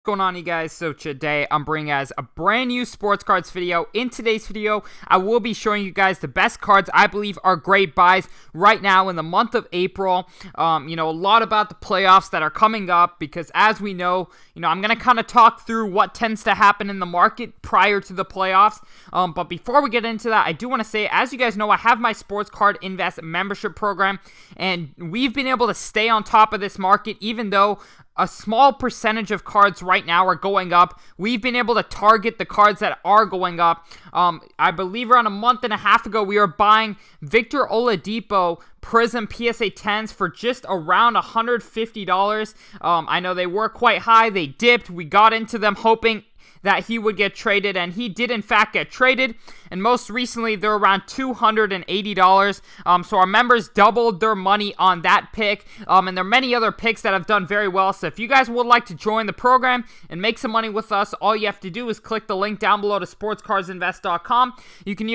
What's going on, you guys? So today I'm bringing you guys a brand new sports cards video. In today's video, I will be showing you guys the best cards I believe are great buys right now in the month of April. A lot about the playoffs that are coming up, because as we know, I'm going to kind of talk through what tends to happen in the market prior to the playoffs. But before we get into that, I do want to say, as you guys know, I have my Sports Card Invest membership program, and we've been able to stay on top of this market even though a small percentage of cards right now are going up. We've been able to target the cards that are going up. I believe around a month and a half ago, we were buying Victor Oladipo Prism PSA 10s for just around $150. I know they were quite high. They dipped. We got into them hoping that he would get traded, and he did in fact get traded, and most recently they're around $280. So our members doubled their money on that pick, and there are many other picks that have done very well. So if you guys would like to join the program and make some money with us, all you have to do is click the link down below to sportscardsinvest.com. You can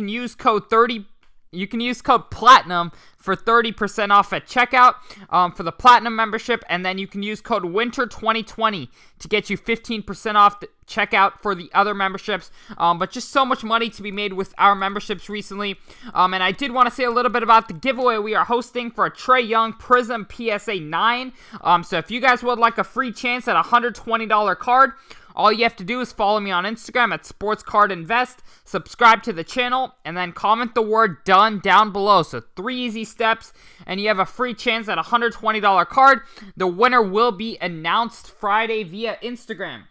use code PLATINUM for 30% off at checkout for the Platinum membership, and then you can use code WINTER2020 to get you 15% off the checkout for the other memberships. But just so much money to be made with our memberships recently. And I did want to say a little bit about the giveaway we are hosting for a Trae Young Prism PSA 9. So if you guys would like a free chance at a $120 card, all you have to do is follow me on Instagram at SportsCardInvest, subscribe to the channel, and then comment the word DONE down below. So 3 easy steps, and you have a free chance at a $120 card. The winner will be announced Friday via Instagram.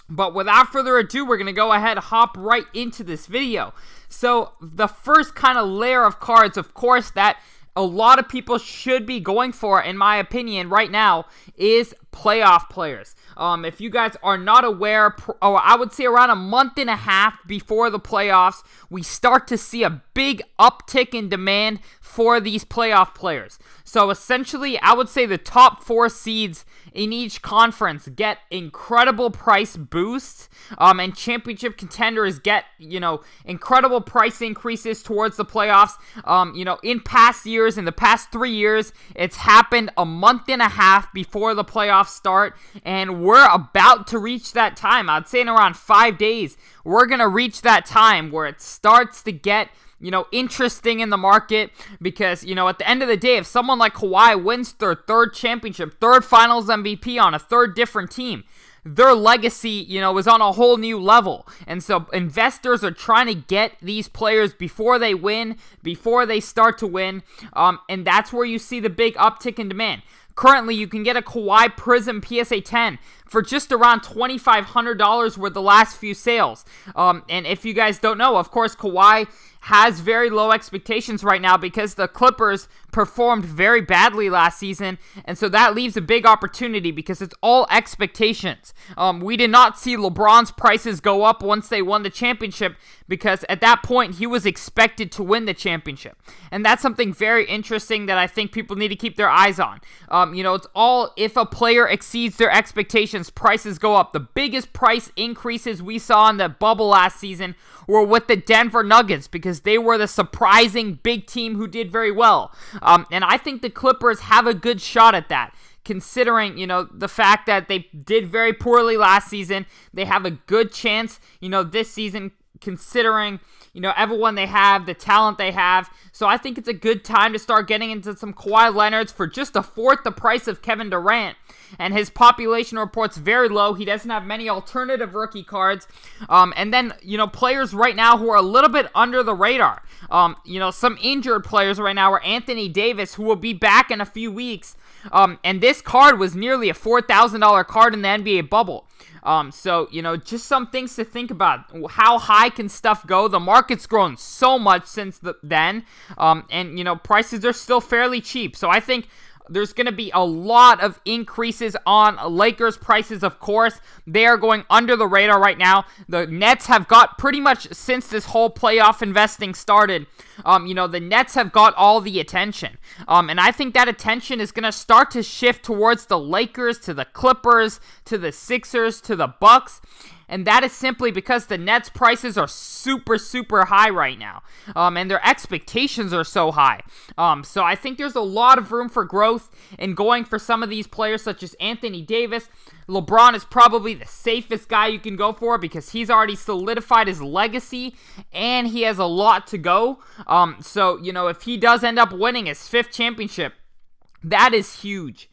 But without further ado, we're going to go ahead and hop right into this video. So the first kind of layer of cards, of course, that a lot of people should be going for, in my opinion, right now, is playoff players. If you guys are not aware, I would say around a month and a half before the playoffs, we start to see a big uptick in demand for these playoff players. So essentially, I would say the top 4 seeds in each conference get incredible price boosts, and championship contenders get, incredible price increases towards the playoffs. In past years, in the past 3 years, it's happened a month and a half before the playoffs start, and we're about to reach that time. I'd say in around 5 days, we're going to reach that time where it starts to get interesting in the market, because, at the end of the day, if someone like Kawhi wins their 3rd championship, 3rd finals MVP on a 3rd different team, their legacy, is on a whole new level. And so investors are trying to get these players before they win, before they start to win, and that's where you see the big uptick in demand. Currently, you can get a Kawhi Prism PSA 10 for just around $2,500 worth the last few sales. And if you guys don't know, of course, Kawhi has very low expectations right now because the Clippers performed very badly last season, and so that leaves a big opportunity because it's all expectations. We did not see LeBron's prices go up once they won the championship, because at that point he was expected to win the championship, and that's something very interesting that I think people need to keep their eyes on. It's all, if a player exceeds their expectations, prices go up. The biggest price increases we saw in the bubble last season were with the Denver Nuggets, because they were the surprising big team who did very well. And I think the Clippers have a good shot at that, considering, the fact that they did very poorly last season. They have a good chance, this season, considering, everyone they have, the talent they have. So I think it's a good time to start getting into some Kawhi Leonards for just a 4th the price of Kevin Durant. And his population report's very low. He doesn't have many alternative rookie cards. And then, players right now who are a little bit under the radar. Some injured players right now are Anthony Davis, who will be back in a few weeks. And this card was nearly a $4,000 card in the NBA bubble. So, just some things to think about. How high can stuff go? The market's grown so much since then. And, prices are still fairly cheap. So I think there's going to be a lot of increases on Lakers prices, of course. They are going under the radar right now. The Nets have got, pretty much since this whole playoff investing started, the Nets have got all the attention. And I think that attention is going to start to shift towards the Lakers, to the Clippers, to the Sixers, to the Bucks. And that is simply because the Nets' prices are super, super high right now. And their expectations are so high. So I think there's a lot of room for growth in going for some of these players, such as Anthony Davis. LeBron is probably the safest guy you can go for because he's already solidified his legacy and he has a lot to go. So, if he does end up winning his 5th championship, that is huge,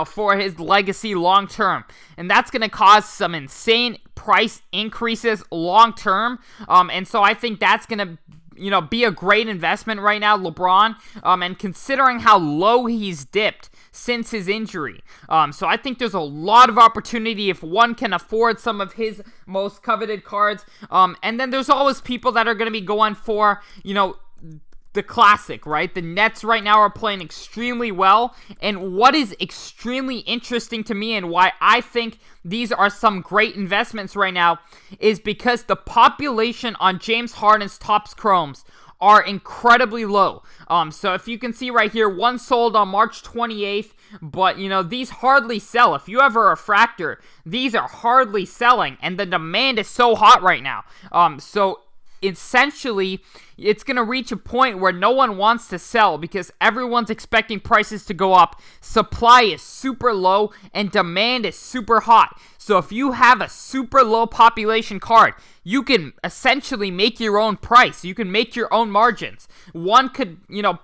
for his legacy long term. And that's going to cause some insane price increases long term. And so I think that's going to be a great investment right now, LeBron, and considering how low he's dipped since his injury. So I think there's a lot of opportunity if one can afford some of his most coveted cards. And then there's always people that are going to be going for, the classic, right? The Nets right now are playing extremely well. And what is extremely interesting to me and why I think these are some great investments right now is because the population on James Harden's Topps Chromes are incredibly low. So if you can see right here, one sold on March 28th, but these hardly sell. If you have a refractor, these are hardly selling, and the demand is so hot right now. So essentially, it's going to reach a point where no one wants to sell because everyone's expecting prices to go up. Supply is super low and demand is super hot. So if you have a super low population card, you can essentially make your own price. You can make your own margins. One could,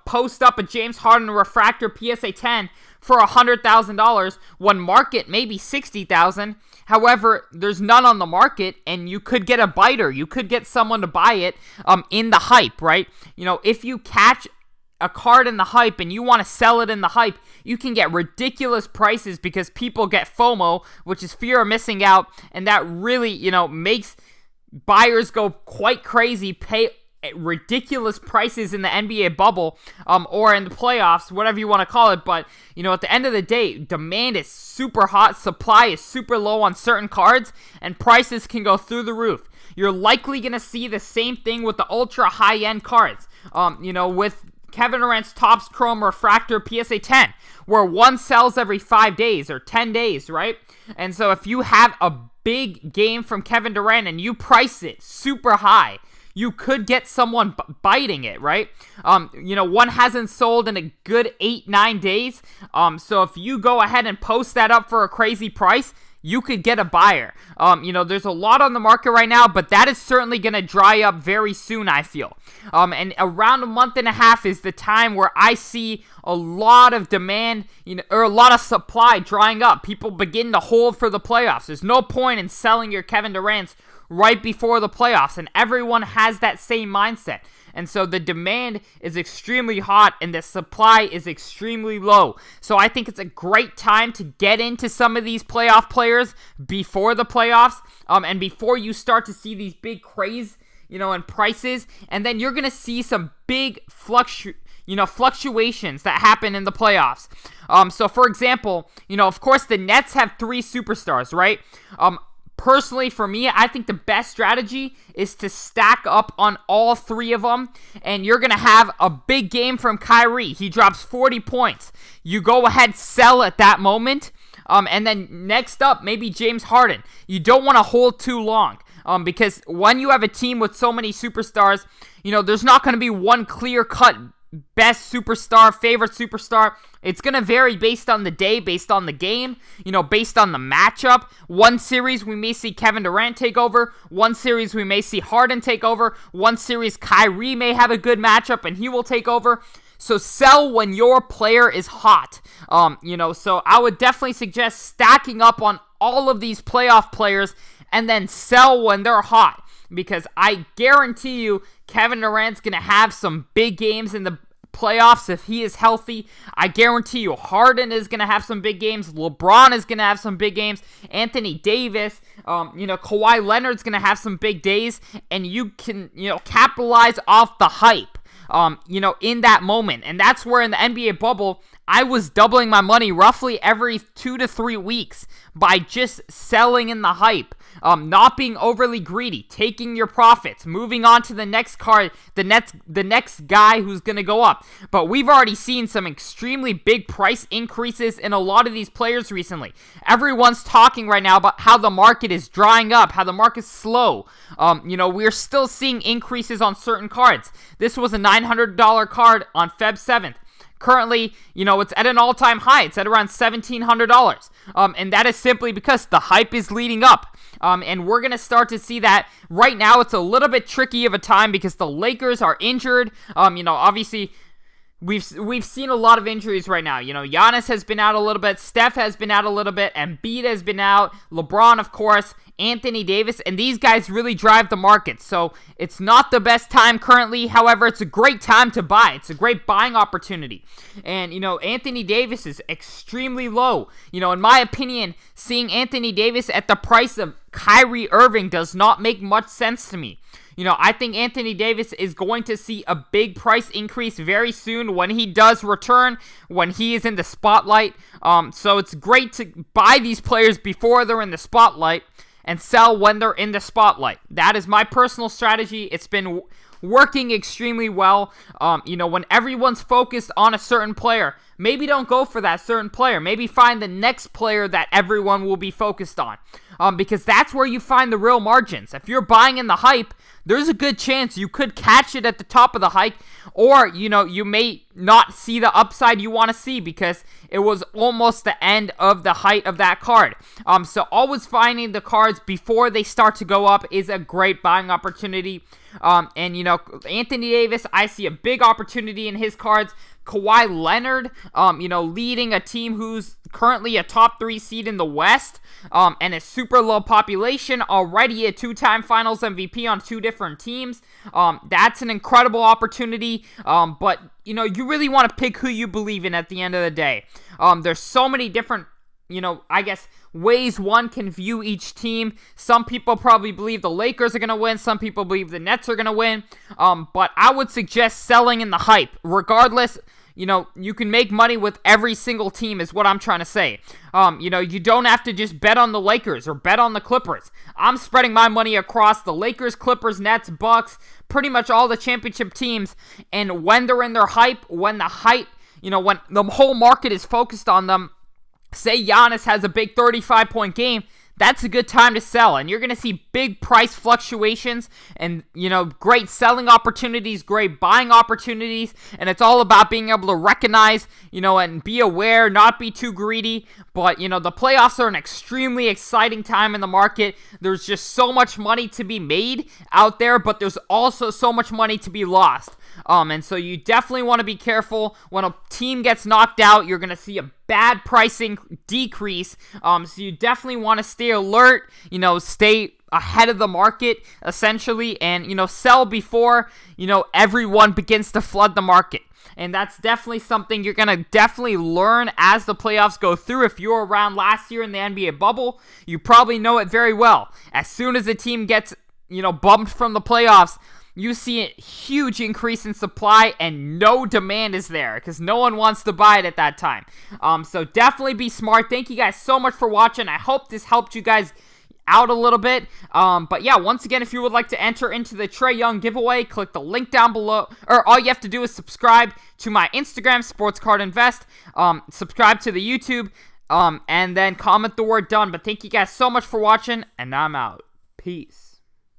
post up a James Harden refractor PSA 10 for $100,000 when market maybe $60,000. However, there's none on the market, and you could get a biter. You could get someone to buy it in the hype, right? If you catch a card in the hype and you want to sell it in the hype, you can get ridiculous prices because people get FOMO, which is fear of missing out, and that really, makes buyers go quite crazy, pay ridiculous prices in the NBA bubble or in the playoffs, whatever you want to call it. But at the end of the day, demand is super hot, supply is super low on certain cards, and prices can go through the roof. You're likely going to see the same thing with the ultra high-end cards, with Kevin Durant's Topps Chrome Refractor PSA 10, where one sells every 5 days or 10 days, right? And so if you have a big game from Kevin Durant and you price it super high, you could get someone biting it, right? One hasn't sold in a good 8-9 days. So if you go ahead and post that up for a crazy price, you could get a buyer. There's a lot on the market right now, but that is certainly going to dry up very soon, I feel. And around a month and a half is the time where I see a lot of demand, or a lot of supply drying up. People begin to hold for the playoffs. There's no point in selling your Kevin Durant's right before the playoffs, and everyone has that same mindset. And so the demand is extremely hot and the supply is extremely low. So I think it's a great time to get into some of these playoff players before the playoffs, and before you start to see these big craze, in prices, and then you're gonna see some big fluctuations that happen in the playoffs. So for example, of course the Nets have 3 superstars, right? Personally, for me, I think the best strategy is to stack up on all 3 of them, and you're going to have a big game from Kyrie. He drops 40 points. You go ahead, sell at that moment, and then next up, maybe James Harden. You don't want to hold too long, because when you have a team with so many superstars, there's not going to be one clear-cut best superstar, favorite superstar. It's going to vary based on the day, based on the game, based on the matchup. One series we may see Kevin Durant take over. One series we may see Harden take over. One series Kyrie may have a good matchup and he will take over. So sell when your player is hot. So I would definitely suggest stacking up on all of these playoff players and then sell when they're hot. Because I guarantee you Kevin Durant's going to have some big games in the playoffs if he is healthy. I guarantee you Harden is going to have some big games. LeBron is going to have some big games. Anthony Davis, Kawhi Leonard's going to have some big days. And you can, capitalize off the hype, in that moment. And that's where in the NBA bubble, I was doubling my money roughly every 2 to 3 weeks by just selling in the hype. not being overly greedy, taking your profits, moving on to the next card, the next guy who's going to go up. But we've already seen some extremely big price increases in a lot of these players recently. Everyone's talking right now about how the market is drying up, how the market's slow. We're still seeing increases on certain cards. This was a $900 card on Feb 7th. Currently, it's at an all-time high. It's at around $1,700. And that is simply because the hype is leading up. And we're going to start to see that. Right now, it's a little bit tricky of a time because the Lakers are injured. Obviously, we've seen a lot of injuries right now. Giannis has been out a little bit. Steph has been out a little bit. Embiid has been out. LeBron, of course. Anthony Davis, and these guys really drive the market. So it's not the best time currently. However, it's a great time to buy. It's a great buying opportunity. And, Anthony Davis is extremely low. In my opinion, seeing Anthony Davis at the price of Kyrie Irving does not make much sense to me. I think Anthony Davis is going to see a big price increase very soon when he does return, when he is in the spotlight. So it's great to buy these players before they're in the spotlight and sell when they're in the spotlight. That is my personal strategy. It's been working extremely well. When everyone's focused on a certain player, maybe don't go for that certain player. Maybe find the next player that everyone will be focused on. Because that's where you find the real margins. If you're buying in the hype, there's a good chance you could catch it at the top of the hike, or, you may not see the upside you want to see because it was almost the end of the height of that card. So always finding the cards before they start to go up is a great buying opportunity. Anthony Davis, I see a big opportunity in his cards. Kawhi Leonard, leading a team who's currently a top 3 seed in the West, and a super low population, already a 2-time Finals MVP on 2 different teams. That's an incredible opportunity, but, you really want to pick who you believe in at the end of the day. There's so many different, ways one can view each team. Some people probably believe the Lakers are going to win. Some people believe the Nets are going to win. But I would suggest selling in the hype. Regardless, you can make money with every single team is what I'm trying to say. You don't have to just bet on the Lakers or bet on the Clippers. I'm spreading my money across the Lakers, Clippers, Nets, Bucks, pretty much all the championship teams. And when they're in their hype, when the whole market is focused on them, say Giannis has a big 35-point game, that's a good time to sell. And you're going to see big price fluctuations and, great selling opportunities, great buying opportunities. And it's all about being able to recognize, and be aware, not be too greedy. But, the playoffs are an extremely exciting time in the market. There's just so much money to be made out there, but there's also so much money to be lost. And so you definitely want to be careful. When a team gets knocked out, you're going to see a bad pricing decrease. So you definitely want to stay alert, stay ahead of the market, essentially, and, sell before, everyone begins to flood the market. And that's definitely something you're going to definitely learn as the playoffs go through. If you were around last year in the NBA bubble, you probably know it very well. As soon as a team gets, bumped from the playoffs, you see a huge increase in supply and no demand is there because no one wants to buy it at that time. So definitely be smart. Thank you guys so much for watching. I hope this helped you guys out a little bit. But yeah, once again, if you would like to enter into the Trae Young giveaway, click the link down below, or all you have to do is subscribe to my Instagram, Sports Card Invest, subscribe to the YouTube, and then comment the word done. But thank you guys so much for watching, and I'm out. Peace.